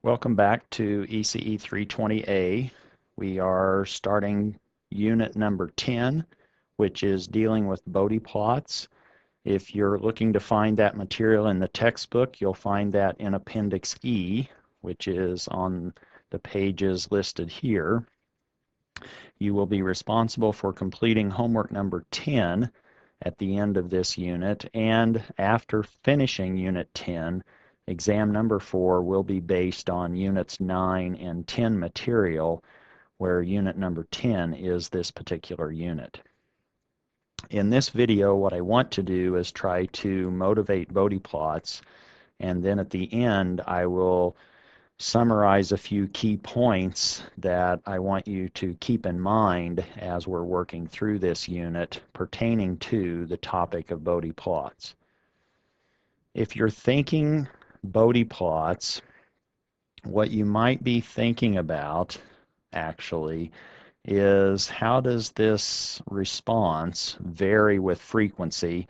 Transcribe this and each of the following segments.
Welcome back to ECE 320A. We are starting unit number 10, which is dealing with Bode plots. If you're looking to find that material in the textbook, you'll find that in Appendix E, which is on the pages listed here. You will be responsible for completing homework number 10 at the end of this unit, and after finishing Unit 10, exam number 4 will be based on Units 9 and 10 material, where Unit number 10 is this particular unit. In this video, what I want to do is try to motivate Bode plots, and then at the end I will summarize a few key points that I want you to keep in mind as we're working through this unit pertaining to the topic of Bode plots. If you're thinking Bode plots, what you might be thinking about actually is how does this response vary with frequency?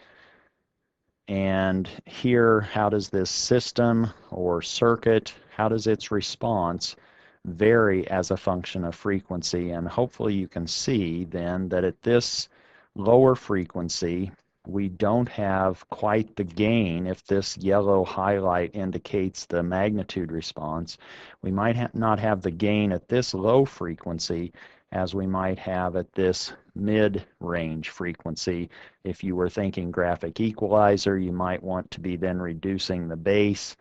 And here, how does this system or circuit, how does its response vary as a function of frequency? And hopefully you can see then that at this lower frequency, we don't have quite the gain. If this yellow highlight indicates the magnitude response, we might not have the gain at this low frequency as we might have at this mid-range frequency. If you were thinking graphic equalizer, you might want to be then reducing the bass.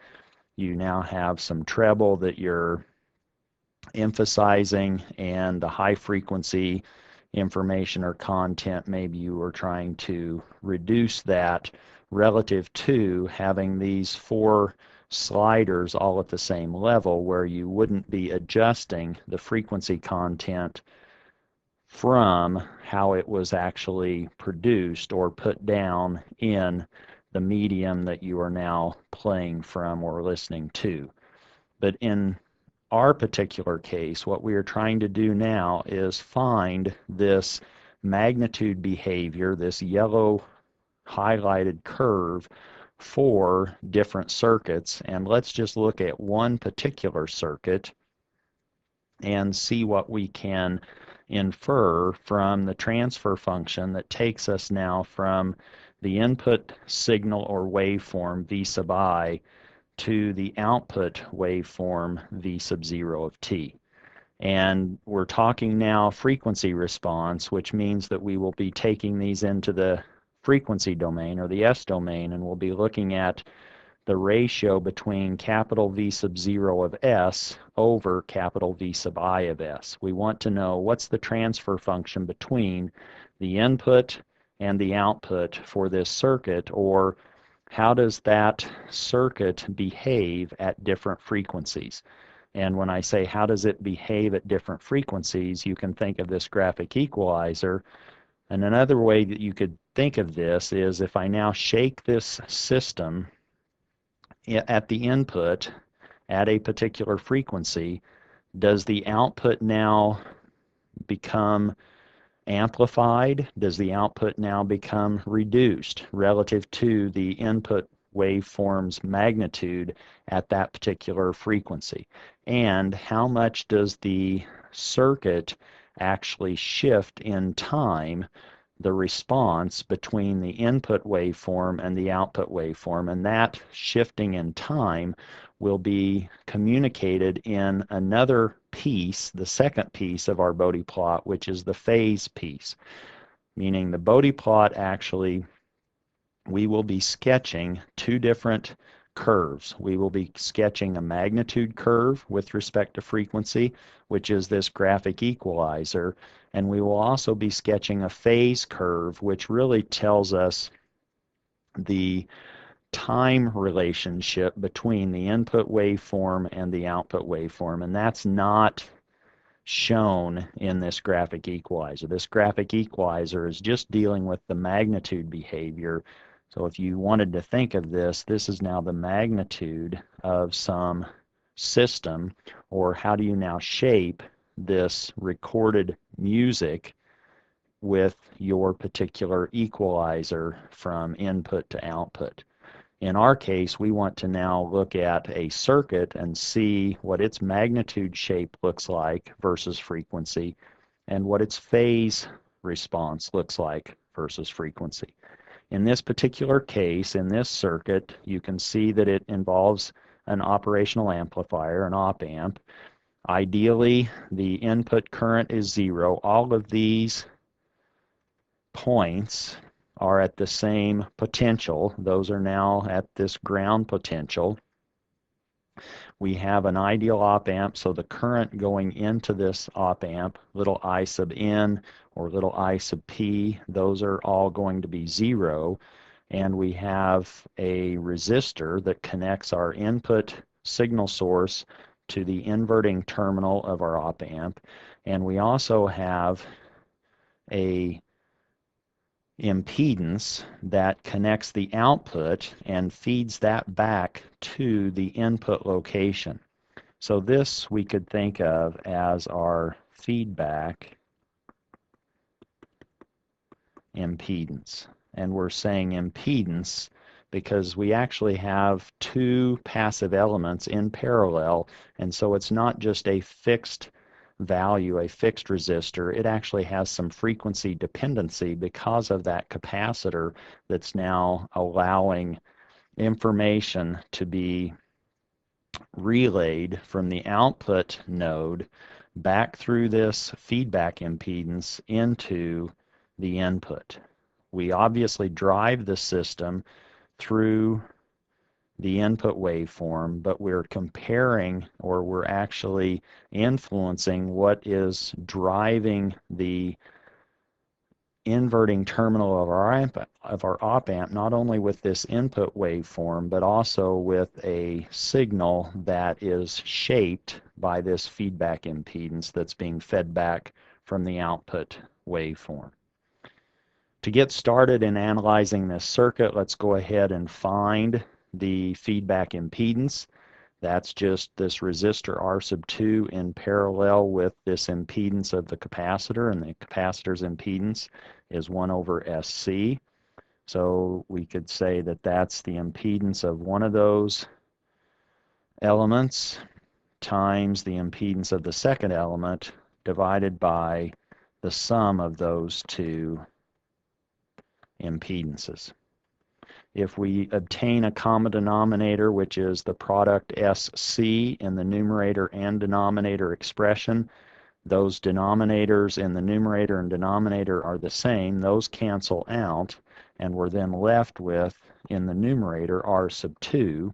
You now have some treble that you're emphasizing, and the high frequency information or content, maybe you were trying to reduce that relative to having these four sliders all at the same level, where you wouldn't be adjusting the frequency content from how it was actually produced or put down in the medium that you are now playing from or listening to. But in our particular case, what we are trying to do now is find this magnitude behavior, this yellow highlighted curve for different circuits. And let's just look at one particular circuit and see what we can infer from the transfer function that takes us now from the input signal or waveform V sub I to the output waveform V sub 0 of t. And we're talking now frequency response, which means that we will be taking these into the frequency domain or the S domain, and we'll be looking at the ratio between capital V sub 0 of S over capital V sub I of S. We want to know what's the transfer function between the input and the output for this circuit, or how does that circuit behave at different frequencies. And when I say how does it behave at different frequencies, you can think of this graphic equalizer. And another way that you could think of this is if I now shake this system at the input at a particular frequency, does the output now become amplified? Does the output now become reduced relative to the input waveform's magnitude at that particular frequency? And how much does the circuit actually shift in time, the response between the input waveform and the output waveform? And that shifting in time will be communicated in another piece, the second piece of our Bode plot, which is the phase piece. Meaning the Bode plot actually, we will be sketching two different curves. We will be sketching a magnitude curve with respect to frequency, which is this graphic equalizer, and we will also be sketching a phase curve, which really tells us the time relationship between the input waveform and the output waveform, and that's not shown in this graphic equalizer. This graphic equalizer is just dealing with the magnitude behavior. So if you wanted to think of this, this is now the magnitude of some system, or how do you now shape this recorded music with your particular equalizer from input to output. In our case, we want to now look at a circuit and see what its magnitude shape looks like versus frequency, and what its phase response looks like versus frequency. In this particular case, in this circuit, you can see that it involves an operational amplifier, an op-amp. Ideally, the input current is 0. All of these points are at the same potential. Those are now at this ground potential. We have an ideal op-amp, so the current going into this op-amp, little I sub n or little I sub p, those are all going to be 0. And we have a resistor that connects our input signal source to the inverting terminal of our op-amp. And we also have a impedance that connects the output and feeds that back to the input location. So this we could think of as our feedback impedance. And we're saying impedance because we actually have two passive elements in parallel, and so it's not just a fixed value, a fixed resistor. It actually has some frequency dependency because of that capacitor that's now allowing information to be relayed from the output node back through this feedback impedance into the input. We obviously drive the system through the input waveform, but we're comparing, or we're actually influencing what is driving the inverting terminal of our op-amp, not only with this input waveform, but also with a signal that is shaped by this feedback impedance that's being fed back from the output waveform. To get started in analyzing this circuit, let's go ahead and find the feedback impedance. That's just this resistor R sub 2 in parallel with this impedance of the capacitor, and the capacitor's impedance is 1 over SC. So we could say that that's the impedance of one of those elements times the impedance of the second element divided by the sum of those two impedances. If we obtain a common denominator, which is the product SC in the numerator and denominator expression, those denominators in the numerator and denominator are the same. Those cancel out, and we're then left with, in the numerator, R sub 2,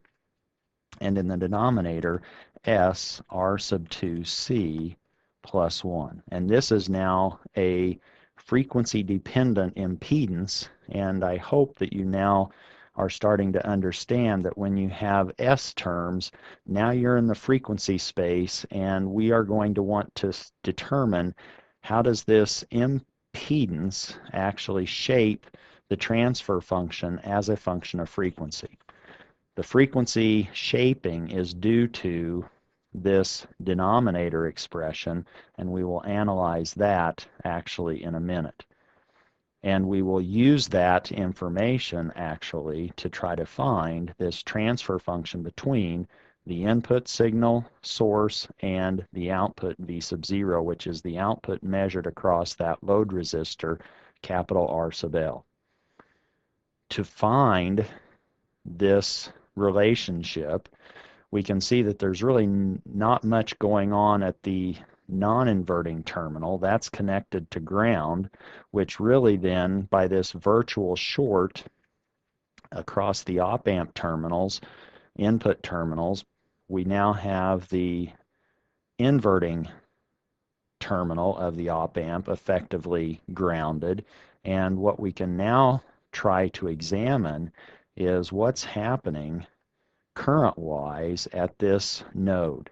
and in the denominator, S R sub 2C plus 1. And this is now a frequency-dependent impedance, and I hope that you now are starting to understand that when you have S terms, now you're in the frequency space, and we are going to want to determine how does this impedance actually shape the transfer function as a function of frequency. The frequency shaping is due to this denominator expression, and we will analyze that actually in a minute. And we will use that information actually to try to find this transfer function between the input signal source and the output V sub 0, which is the output measured across that load resistor, capital R sub L. To find this relationship, we can see that there's really not much going on at the non-inverting terminal. That's connected to ground, which really then, by this virtual short across the op-amp terminals, input terminals, we now have the inverting terminal of the op-amp effectively grounded. And what we can now try to examine is what's happening current-wise at this node.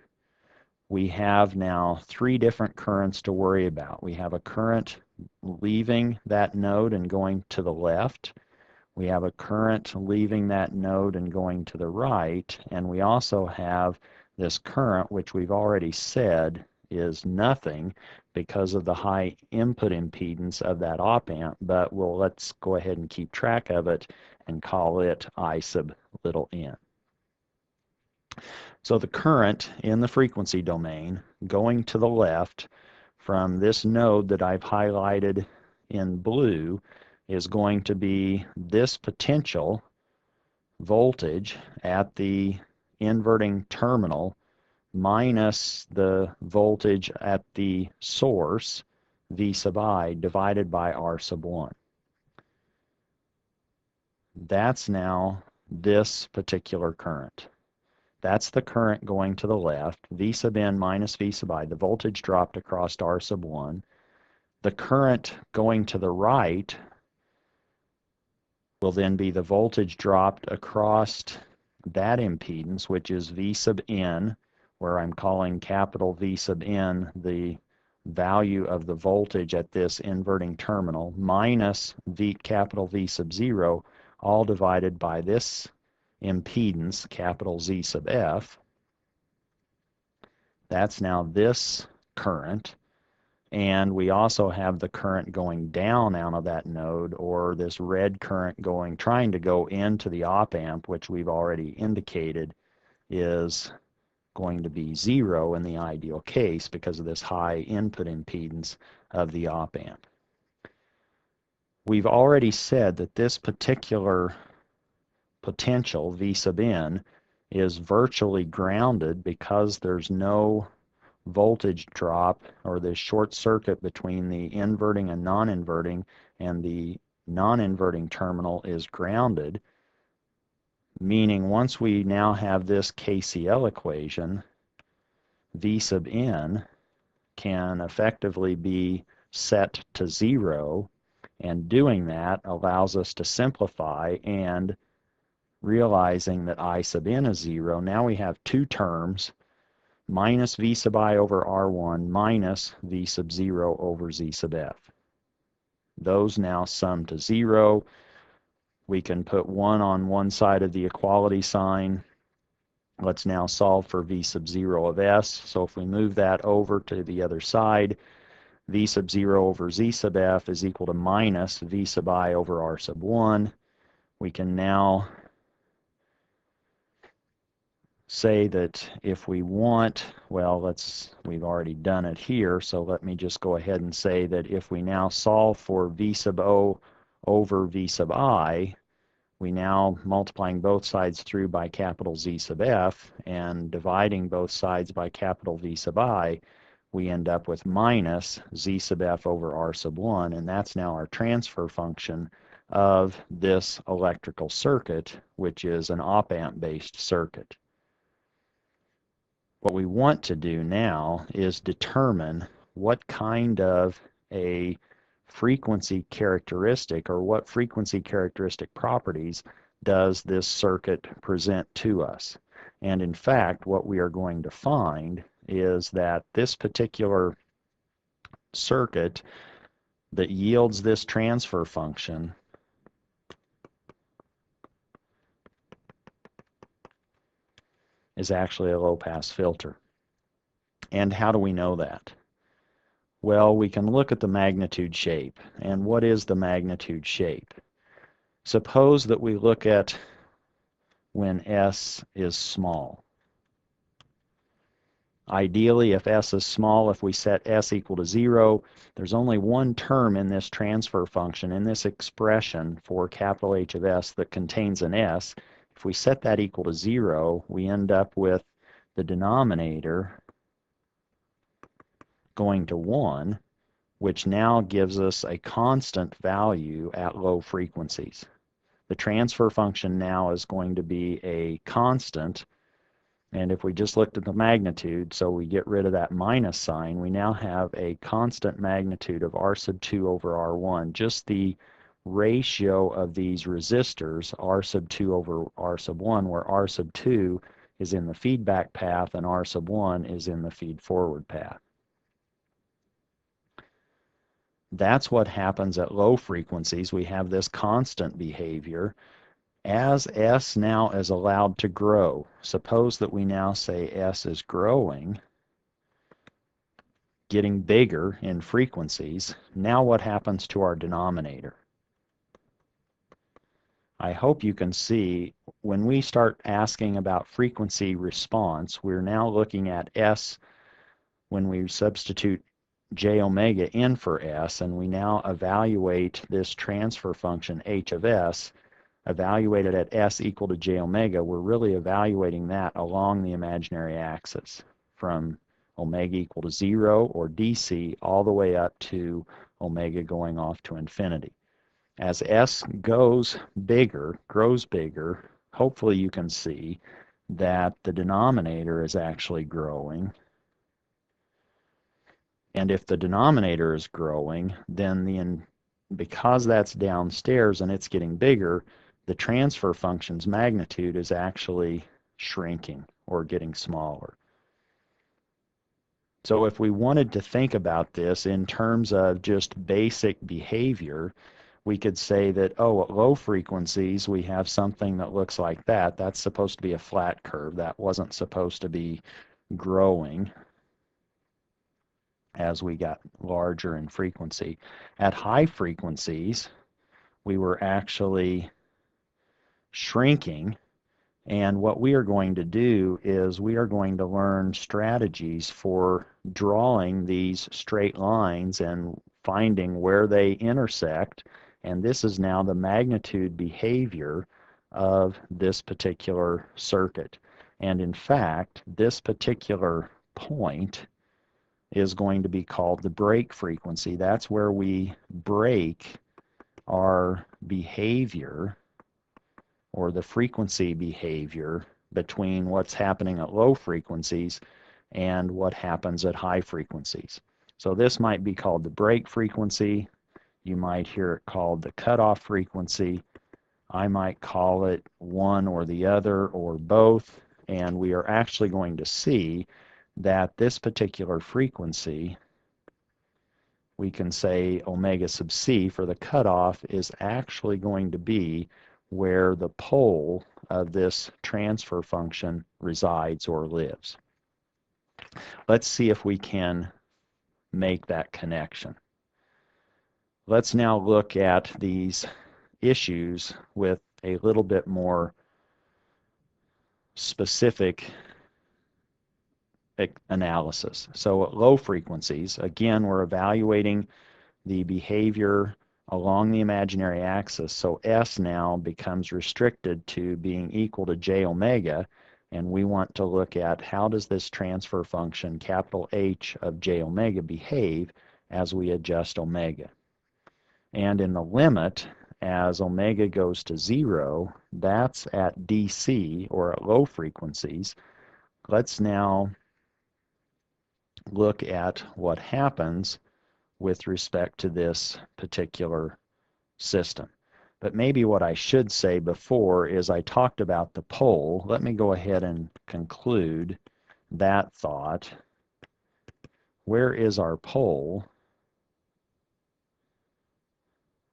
We have now three different currents to worry about. We have a current leaving that node and going to the left. We have a current leaving that node and going to the right. And we also have this current, which we've already said is nothing because of the high input impedance of that op-amp, but let's go ahead and keep track of it and call it I sub little n. So the current in the frequency domain going to the left from this node that I've highlighted in blue is going to be this potential voltage at the inverting terminal minus the voltage at the source, V sub I, divided by R sub 1. That's now this particular current. That's the current going to the left, V sub n minus V sub I, the voltage dropped across R sub 1. The current going to the right will then be the voltage dropped across that impedance, which is V sub n, where I'm calling capital V sub n the value of the voltage at this inverting terminal, minus capital V sub 0, all divided by this impedance, capital Z sub f. That's now this current. And we also have the current going down out of that node, or this red current trying to go into the op-amp, which we've already indicated is going to be 0 in the ideal case because of this high input impedance of the op-amp. We've already said that this particular potential, V sub n, is virtually grounded because there's no voltage drop or this short circuit between the inverting and non-inverting, and the non-inverting terminal is grounded, meaning once we now have this KCL equation, V sub n can effectively be set to 0, and doing that allows us to simplify, and realizing that I sub n is 0, now we have two terms, minus V sub I over R1 minus V sub 0 over Z sub f. Those now sum to 0. We can put 1 on one side of the equality sign. Let's now solve for V sub 0 of s. So if we move that over to the other side, V sub 0 over Z sub f is equal to minus V sub I over R sub 1. We can now say that if we want, well, we've already done it here, so let me just go ahead and say that if we now solve for V sub O over V sub I, we now multiplying both sides through by capital Z sub f and dividing both sides by capital V sub I, we end up with minus Z sub f over R sub 1, and that's now our transfer function of this electrical circuit, which is an op-amp based circuit. What we want to do now is determine what kind of a frequency characteristic, or what frequency characteristic properties does this circuit present to us. And in fact, what we are going to find is that this particular circuit that yields this transfer function is actually a low-pass filter. And how do we know that? Well, we can look at the magnitude shape. And what is the magnitude shape? Suppose that we look at when S is small. Ideally, if S is small, if we set S equal to 0, there's only one term in this transfer function, in this expression for capital H of S that contains an S. If we set that equal to 0, we end up with the denominator going to 1, which now gives us a constant value at low frequencies. The transfer function now is going to be a constant, and if we just looked at the magnitude, so we get rid of that minus sign, we now have a constant magnitude of R sub 2 over R1, just the ratio of these resistors, R sub 2 over R sub 1, where R sub 2 is in the feedback path and R sub 1 is in the feed forward path. That's what happens at low frequencies. We have this constant behavior. As S now is allowed to grow, suppose that we now say S is growing, getting bigger in frequencies. Now what happens to our denominator? I hope you can see when we start asking about frequency response, we're now looking at S when we substitute j omega in for S, and we now evaluate this transfer function h of S, evaluated at S equal to j omega. We're really evaluating that along the imaginary axis from omega equal to 0 or DC all the way up to omega going off to infinity. As S grows bigger, hopefully you can see that the denominator is actually growing. And if the denominator is growing, then because that's downstairs and it's getting bigger, the transfer function's magnitude is actually shrinking or getting smaller. So if we wanted to think about this in terms of just basic behavior, we could say that, oh, at low frequencies, we have something that looks like that. That's supposed to be a flat curve. That wasn't supposed to be growing as we got larger in frequency. At high frequencies, we were actually shrinking. And what we are going to do is we are going to learn strategies for drawing these straight lines and finding where they intersect. And this is now the magnitude behavior of this particular circuit. And in fact, this particular point is going to be called the break frequency. That's where we break our behavior or the frequency behavior between what's happening at low frequencies and what happens at high frequencies. So this might be called the break frequency. You might hear it called the cutoff frequency. I might call it one or the other or both. And we are actually going to see that this particular frequency, we can say omega sub c for the cutoff, is actually going to be where the pole of this transfer function resides or lives. Let's see if we can make that connection. Let's now look at these issues with a little bit more specific analysis. So at low frequencies, again, we're evaluating the behavior along the imaginary axis. So S now becomes restricted to being equal to j omega, and we want to look at how does this transfer function, capital H of j omega, behave as we adjust omega. And in the limit, as omega goes to 0, that's at DC, or at low frequencies. Let's now look at what happens with respect to this particular system. But maybe what I should say before is I talked about the pole. Let me go ahead and conclude that thought. Where is our pole?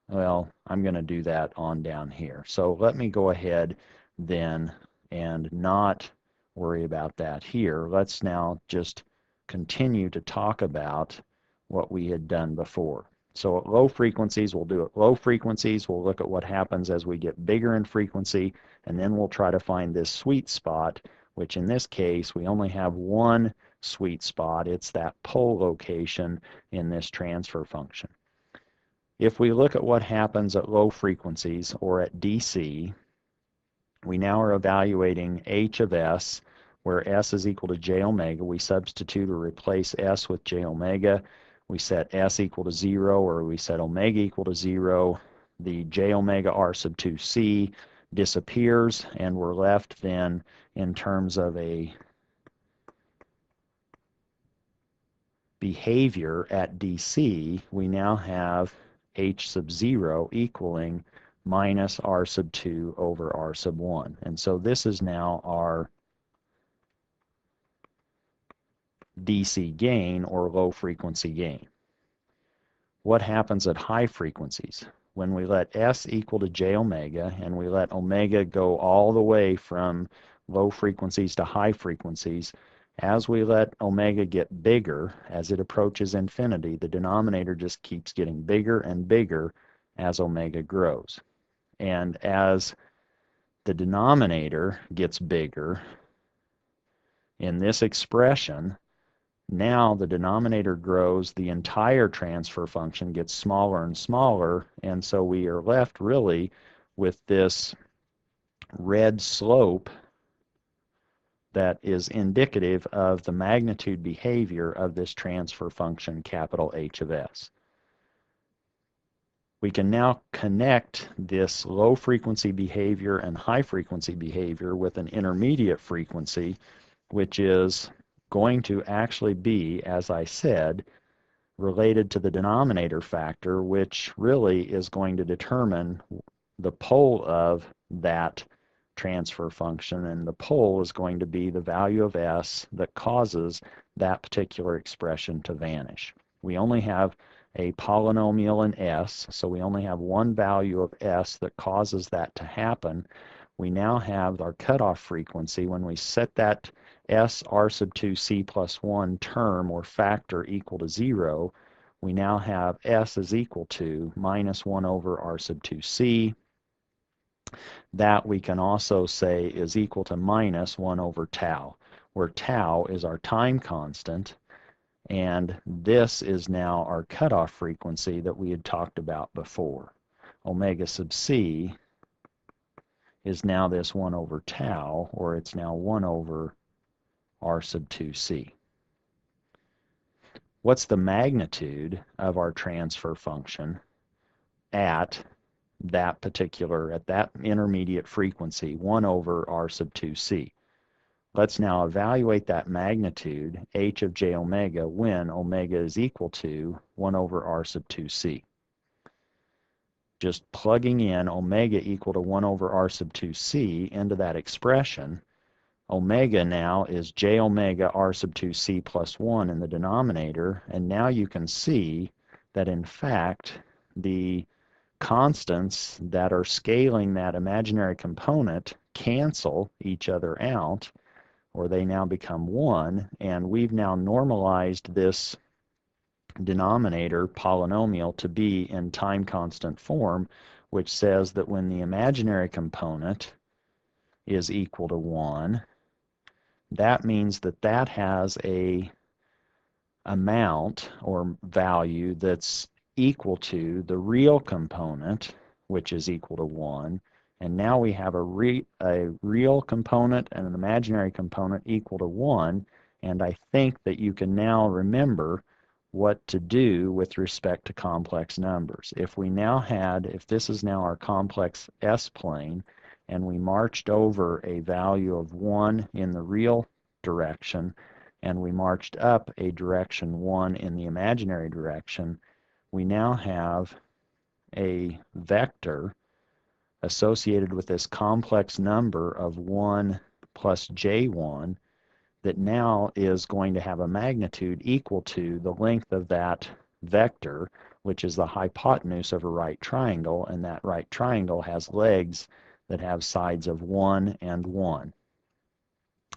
Well, I'm going to do that on down here. So let me go ahead then and not worry about that here. Let's now just continue to talk about what we had done before. So at low frequencies, we'll do it low frequencies. We'll look at what happens as we get bigger in frequency, and then we'll try to find this sweet spot, which in this case, we only have one sweet spot. It's that pole location in this transfer function. If we look at what happens at low frequencies or at DC, we now are evaluating H of S, where S is equal to j omega. We substitute or replace S with j omega. We set S equal to 0, or we set omega equal to 0. The j omega r sub 2c disappears, and we're left then in terms of a behavior at DC, we now have H sub 0 equaling minus r sub 2 over r sub 1. And so this is now our DC gain, or low frequency gain. What happens at high frequencies? When we let S equal to j omega, and we let omega go all the way from low frequencies to high frequencies, as we let omega get bigger, as it approaches infinity, the denominator just keeps getting bigger and bigger as omega grows. And as the denominator gets bigger in this expression, now the denominator grows, the entire transfer function gets smaller and smaller, and so we are left really with this red slope that is indicative of the magnitude behavior of this transfer function, capital H of S. We can now connect this low frequency behavior and high frequency behavior with an intermediate frequency, which is going to actually be, as I said, related to the denominator factor, which really is going to determine the pole of that transfer function, and the pole is going to be the value of S that causes that particular expression to vanish. We only have a polynomial in S, so we only have one value of S that causes that to happen. We now have our cutoff frequency. When we set that S R sub 2 C plus 1 term or factor equal to 0, we now have S is equal to minus 1 over R sub 2C. That we can also say is equal to minus 1 over tau, where tau is our time constant, and this is now our cutoff frequency that we had talked about before. Omega sub c is now this 1 over tau, or it's now 1 over R sub 2c. What's the magnitude of our transfer function at that intermediate frequency, 1 over R sub 2c? Let's now evaluate that magnitude, h of j omega, when omega is equal to 1 over R sub 2c. Just plugging in omega equal to 1 over R sub 2c into that expression, omega now is j omega R sub 2c plus 1 in the denominator, and now you can see that in fact the constants that are scaling that imaginary component cancel each other out, or they now become 1, and we've now normalized this denominator polynomial to be in time constant form, which says that when the imaginary component is equal to 1, that means that that has a amount or value that's equal to the real component, which is equal to 1. And now we have a real component and an imaginary component equal to 1. And I think that you can now remember what to do with respect to complex numbers. If this is now our complex S-plane, and we marched over a value of 1 in the real direction, and we marched up a direction 1 in the imaginary direction, we now have a vector associated with this complex number of 1 plus j1 that now is going to have a magnitude equal to the length of that vector, which is the hypotenuse of a right triangle, and that right triangle has legs that have sides of 1 and 1.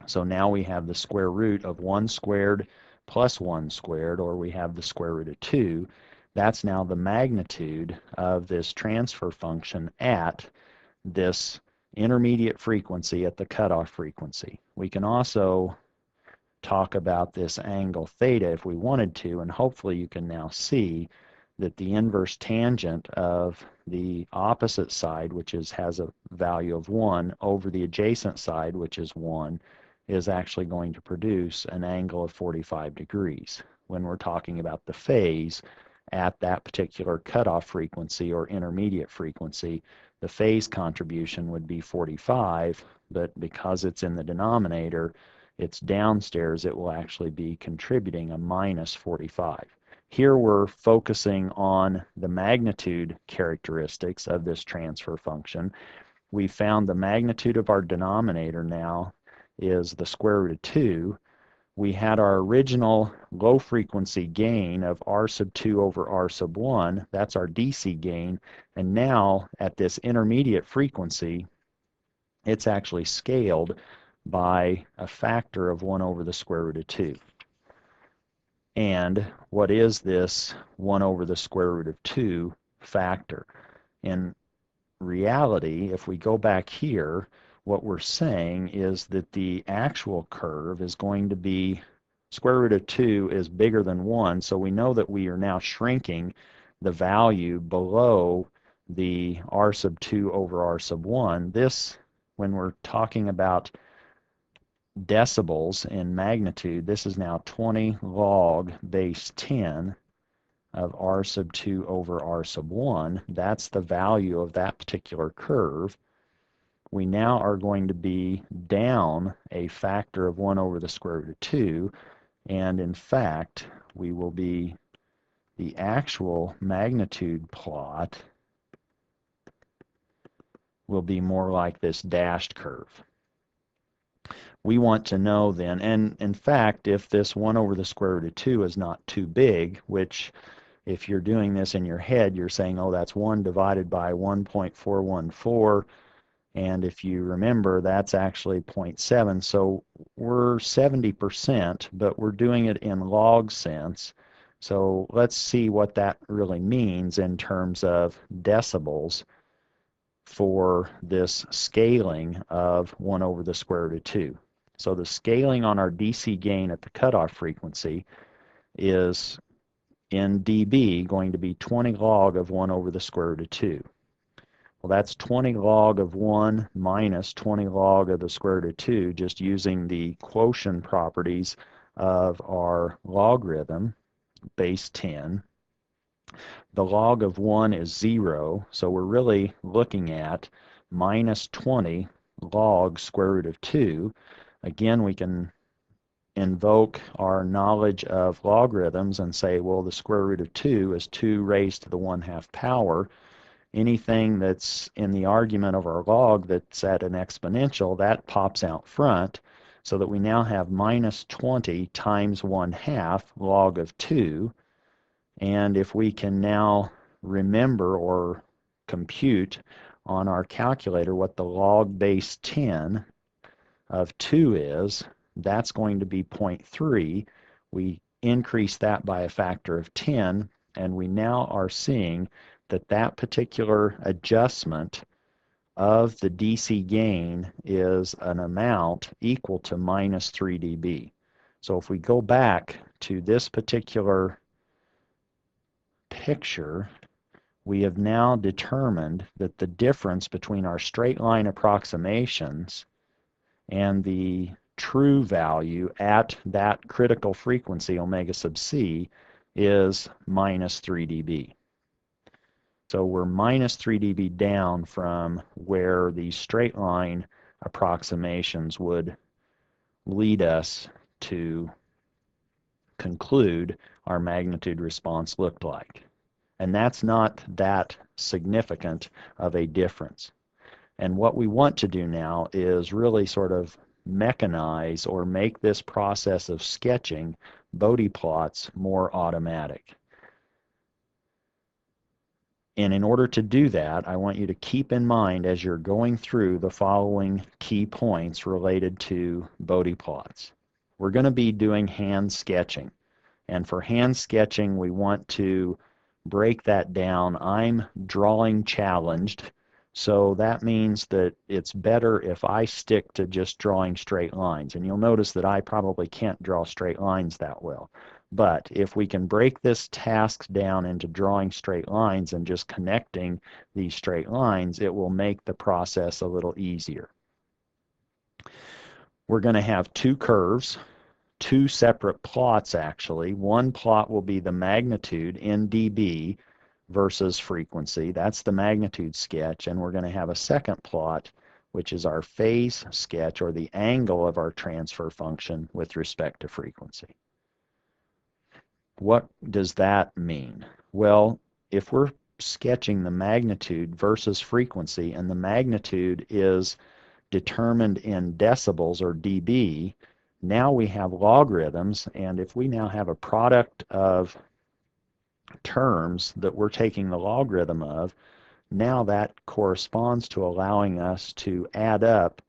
So now we have the square root of 1 squared plus 1 squared, or we have the square root of 2. That's now the magnitude of this transfer function at this intermediate frequency at the cutoff frequency. We can also talk about this angle theta if we wanted to, and hopefully you can now see that the inverse tangent of the opposite side, which has a value of 1, over the adjacent side, which is 1, is actually going to produce an angle of 45 degrees. When we're talking about the phase at that particular cutoff frequency or intermediate frequency, the phase contribution would be 45, but because it's in the denominator, it's downstairs, it will actually be contributing a minus 45. Here we're focusing on the magnitude characteristics of this transfer function. We found the magnitude of our denominator now is the square root of 2. We had our original low frequency gain of R sub 2 over R sub 1. That's our DC gain. And now at this intermediate frequency, it's actually scaled by a factor of 1 over the square root of 2. And what is this 1 over the square root of 2 factor? In reality, if we go back here, what we're saying is that the actual curve is going to be square root of 2 is bigger than 1, so we know that we are now shrinking the value below the r sub 2 over r sub 1. This, when we're talking about decibels in magnitude, this is now 20 log base 10 of r sub 2 over r sub 1. That's the value of that particular curve. We now are going to be down a factor of 1 over the square root of 2, and in fact, we will be, the actual magnitude plot will be more like this dashed curve. We want to know then, and in fact, if this 1 over the square root of 2 is not too big, which if you're doing this in your head, you're saying, oh, that's 1 divided by 1.414, and if you remember, that's actually 0.7, so we're 70%, but we're doing it in log sense. So let's see what that really means in terms of decibels for this scaling of 1 over the square root of 2. So the scaling on our DC gain at the cutoff frequency is in dB going to be 20 log of 1 over the square root of 2. Well, that's 20 log of 1 minus 20 log of the square root of 2, just using the quotient properties of our logarithm, base 10. The log of 1 is 0, so we're really looking at minus 20 log square root of 2. Again, we can invoke our knowledge of logarithms and say, well, the square root of 2 is 2 raised to the 1/2 power. Anything that's in the argument of our log that's at an exponential, that pops out front, so that we now have minus 20 times 1/2 log of 2. And if we can now remember or compute on our calculator what the log base 10 of 2 is, that's going to be 0.3. We increase that by a factor of 10, and we now are seeing that that particular adjustment of the DC gain is an amount equal to minus 3 dB. So if we go back to this particular picture, we have now determined that the difference between our straight line approximations and the true value at that critical frequency, omega sub c, is minus 3 dB. So we're minus 3 dB down from where the straight line approximations would lead us to conclude our magnitude response looked like. And that's not that significant of a difference. And what we want to do now is really sort of mechanize or make this process of sketching Bode plots more automatic. And in order to do that, I want you to keep in mind as you're going through the following key points related to Bode plots. We're going to be doing hand sketching. And for hand sketching, we want to break that down. I'm drawing challenged, so that means that it's better if I stick to just drawing straight lines. And you'll notice that I probably can't draw straight lines that well. But if we can break this task down into drawing straight lines and just connecting these straight lines, it will make the process a little easier. We're going to have two curves, two separate plots actually. One plot will be the magnitude in dB versus frequency. That's the magnitude sketch. And we're going to have a second plot, which is our phase sketch, or the angle of our transfer function with respect to frequency. What does that mean? Well, if we're sketching the magnitude versus frequency, and the magnitude is determined in decibels or dB, now we have logarithms, and if we now have a product of terms that we're taking the logarithm of, now that corresponds to allowing us to add up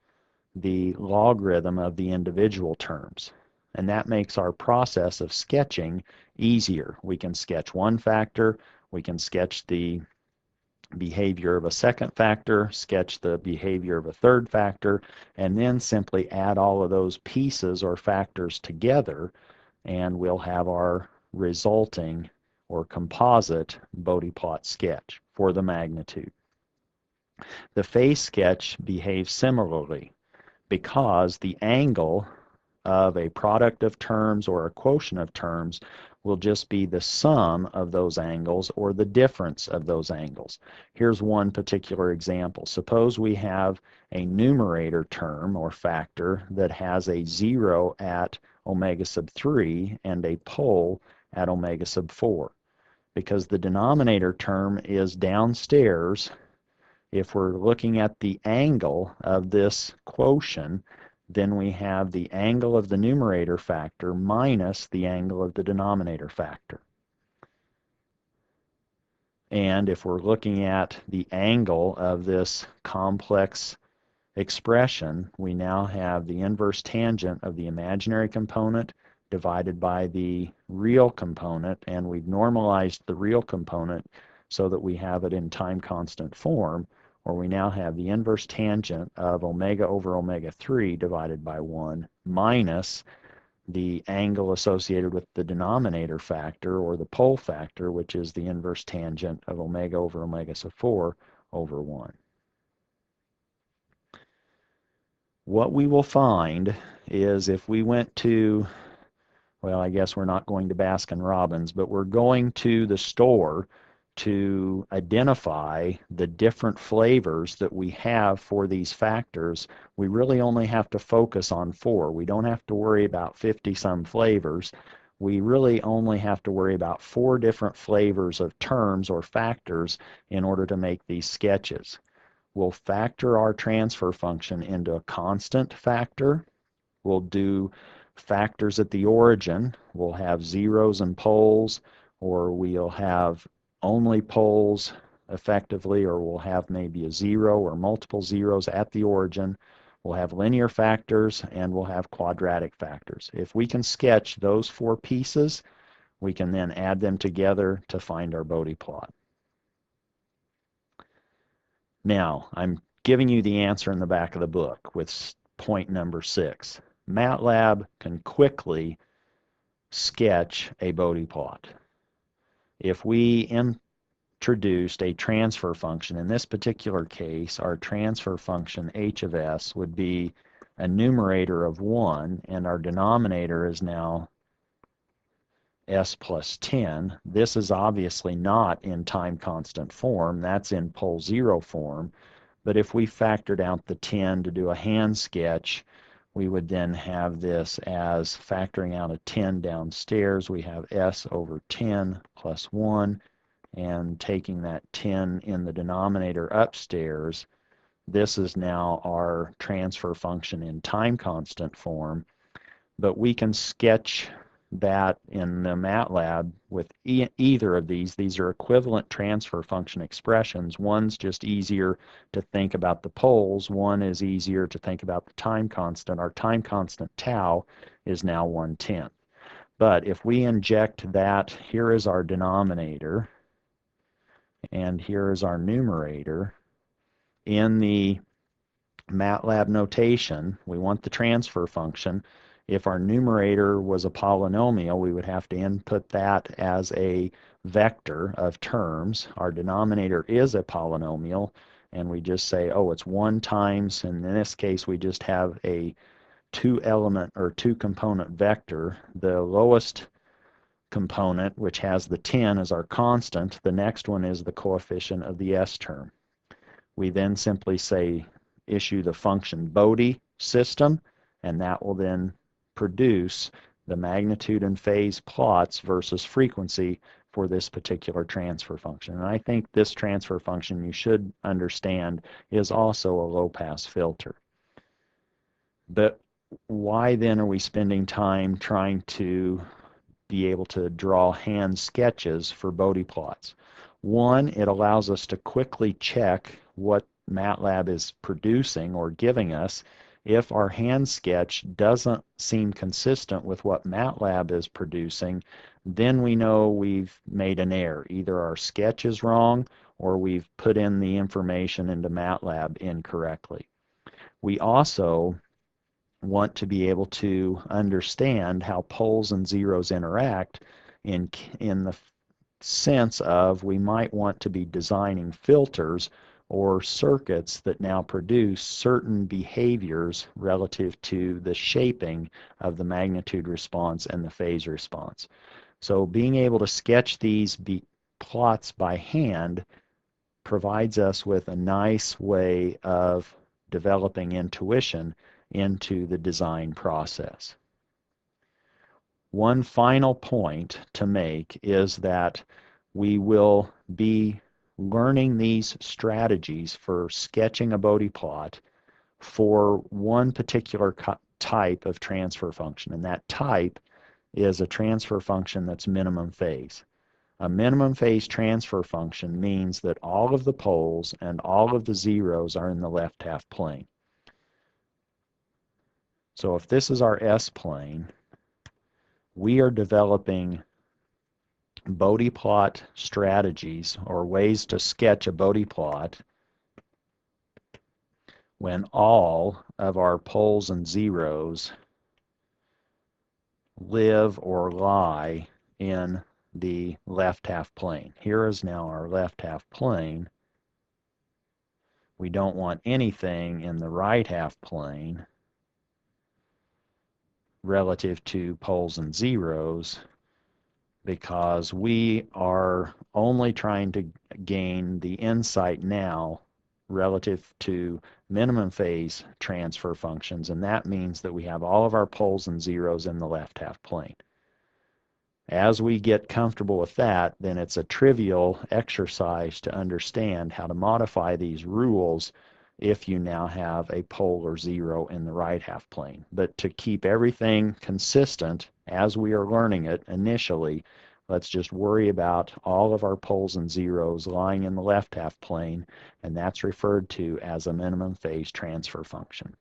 the logarithm of the individual terms. And that makes our process of sketching easier. We can sketch one factor, we can sketch the behavior of a second factor, sketch the behavior of a third factor, and then simply add all of those pieces or factors together, and we'll have our resulting or composite Bode plot sketch for the magnitude. The phase sketch behaves similarly because the angle of a product of terms or a quotient of terms will just be the sum of those angles or the difference of those angles. Here's one particular example. Suppose we have a numerator term or factor that has a 0 at omega sub 3 and a pole at omega sub 4. Because the denominator term is downstairs, if we're looking at the angle of this quotient, then we have the angle of the numerator factor minus the angle of the denominator factor. And if we're looking at the angle of this complex expression, we now have the inverse tangent of the imaginary component divided by the real component, and we've normalized the real component so that we have it in time constant form, or we now have the inverse tangent of omega over omega 3 divided by 1 minus the angle associated with the denominator factor or the pole factor, which is the inverse tangent of omega over omega sub 4 over 1. What we will find is if we went to, well, I guess we're not going to Baskin-Robbins, but we're going to the store to identify the different flavors that we have for these factors. We really only have to focus on 4. We don't have to worry about 50-some flavors. We really only have to worry about 4 different flavors of terms or factors in order to make these sketches. We'll factor our transfer function into a constant factor. We'll do factors at the origin. We'll have zeros and poles, or we'll have only poles effectively, or we'll have maybe a 0 or multiple zeros at the origin. We'll have linear factors, and we'll have quadratic factors. If we can sketch those 4 pieces, we can then add them together to find our Bode plot. Now, I'm giving you the answer in the back of the book with point number 6. MATLAB can quickly sketch a Bode plot. If we introduced a transfer function, in this particular case, our transfer function h of s would be a numerator of 1, and our denominator is now s plus 10. This is obviously not in time constant form. That's in pole 0 form. But if we factored out the 10 to do a hand sketch, we would then have this as factoring out a 10 downstairs. We have s over 10 plus 1, and taking that 10 in the denominator upstairs, this is now our transfer function in time constant form. But we can sketch that in the MATLAB with either of these. These are equivalent transfer function expressions. One's just easier to think about the poles. One is easier to think about the time constant. Our time constant tau is now 1/10. But if we inject that, here is our denominator, and here is our numerator. In the MATLAB notation, we want the transfer function. If our numerator was a polynomial, we would have to input that as a vector of terms. Our denominator is a polynomial, and we just say, oh, it's 1 times, and in this case we just have a 2-element or 2-component vector. The lowest component, which has the 10, is our constant. The next one is the coefficient of the s term. We then simply say, issue the function Bode system, and that will then produce the magnitude and phase plots versus frequency for this particular transfer function. And I think this transfer function, you should understand, is also a low-pass filter. But why then are we spending time trying to be able to draw hand sketches for Bode plots? One, it allows us to quickly check what MATLAB is producing or giving us. If our hand sketch doesn't seem consistent with what MATLAB is producing, then we know we've made an error. Either our sketch is wrong, or we've put in the information into MATLAB incorrectly. We also want to be able to understand how poles and zeros interact in the sense of we might want to be designing filters or circuits that now produce certain behaviors relative to the shaping of the magnitude response and the phase response. So being able to sketch these plots by hand provides us with a nice way of developing intuition into the design process. One final point to make is that we will be learning these strategies for sketching a Bode plot for one particular type of transfer function, and that type is a transfer function that's minimum phase. A minimum phase transfer function means that all of the poles and all of the zeros are in the left half plane. So if this is our S-plane, we are developing Bode plot strategies or ways to sketch a Bode plot when all of our poles and zeros live or lie in the left half plane. Here is now our left half plane. We don't want anything in the right half plane relative to poles and zeros, because we are only trying to gain the insight now relative to minimum phase transfer functions, and that means that we have all of our poles and zeros in the left half plane. As we get comfortable with that, then it's a trivial exercise to understand how to modify these rules if you now have a pole or zero in the right half plane. But to keep everything consistent as we are learning it initially, let's just worry about all of our poles and zeros lying in the left half plane, and that's referred to as a minimum phase transfer function.